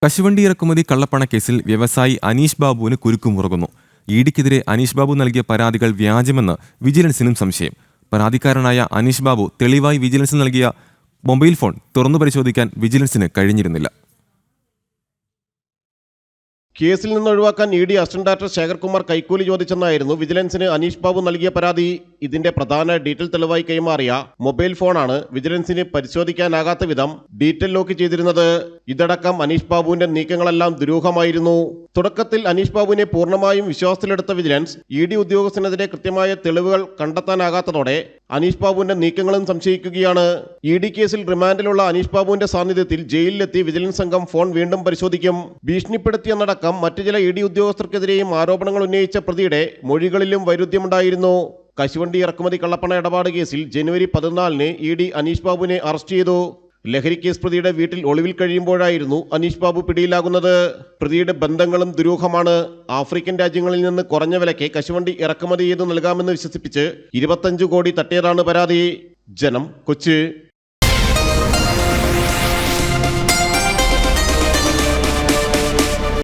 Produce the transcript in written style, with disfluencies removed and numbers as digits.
കശുവണ്ടി ഇറക്കുമതി കള്ളപ്പണക്കേസിൽ വ്യവസായി അനീഷ് ബാബുവിന് കുരുക്കുമുറുകുന്നു. ഇഡിക്കെതിരെ അനീഷ് ബാബു നൽകിയ പരാതികൾ വ്യാജമെന്ന് വിജിലൻസിനും സംശയം. പരാതിക്കാരനായ അനീഷ് ബാബു തെളിവായി വിജിലൻസിന് നൽകിയ മൊബൈൽ ഫോൺ തുറന്നു പരിശോധിക്കാൻ വിജിലൻസിന് കഴിഞ്ഞിരുന്നില്ല. കേസിൽ നിന്ന് ഒഴിവാക്കാൻ ഇഡി അസിസ്റ്റന്റ് ഡയറക്ടർ ശേഖർകുമാർ കൈക്കൂലി ചോദിച്ചെന്നായിരുന്നു വിജിലൻസിന് അനീഷ് ബാബു നൽകിയ പരാതി. ഇതിന്റെ പ്രധാന ഡീറ്റെയിൽ തെളിവായി കൈമാറിയ മൊബൈൽ ഫോണാണ് വിജിലൻസിന് പരിശോധിക്കാനാകാത്ത വിധം ഡീറ്റെയിൽ ലോക്ക് ചെയ്തിരുന്നത്. ഇതടക്കം അനീഷ് ബാബുവിന്റെ നീക്കങ്ങളെല്ലാം ദുരൂഹമായിരുന്നു. തുടക്കത്തിൽ അനീഷ് ബാബുവിനെ പൂർണ്ണമായും വിശ്വാസത്തിലെടുത്ത വിജിലൻസ് ഇഡി ഉദ്യോഗസ്ഥനെതിരെ കൃത്യമായ തെളിവുകൾ കണ്ടെത്താനാകാത്തതോടെ അനീഷ് ബാബുവിന്റെ നീക്കങ്ങളും സംശയിക്കുകയാണ്. ഇഡി കേസിൽ റിമാൻഡിലുള്ള അനീഷ് ബാബുവിന്റെ സാന്നിധ്യത്തിൽ ജയിലിലെത്തി വിജിലൻസ് സംഘം ഫോൺ വീണ്ടും പരിശോധിക്കും. ഭീഷണിപ്പെടുത്തിയെന്നടക്കം മറ്റു ചില ഇഡി ഉദ്യോഗസ്ഥർക്കെതിരെയും ആരോപണങ്ങൾ ഉന്നയിച്ച പ്രതിയുടെ മൊഴികളിലും വൈരുദ്ധ്യമുണ്ടായിരുന്നു. കശുവണ്ടി ഇറക്കുമതി കള്ളപ്പണ ഇടപാട് കേസിൽ ജനുവരി 14-ന് ഇഡി അനീഷ് ബാബുവിനെ അറസ്റ്റ് ചെയ്തു. ലഹരി കേസ് പ്രതിയുടെ വീട്ടിൽ ഒളിവിൽ കഴിയുമ്പോഴായിരുന്നു അനീഷ് ബാബു പിടിയിലാകുന്നത്. പ്രതിയുടെ ബന്ധങ്ങളും ദുരൂഹമാണ്. ആഫ്രിക്കൻ രാജ്യങ്ങളിൽ നിന്ന് കുറഞ്ഞ വിലയ്ക്ക് കശുവണ്ടി ഇറക്കുമതി ചെയ്ത് നൽകാമെന്ന് വിശ്വസിപ്പിച്ച് 25 കോടി തട്ടിയതാണ് പരാതി. ജനം, കൊച്ചി.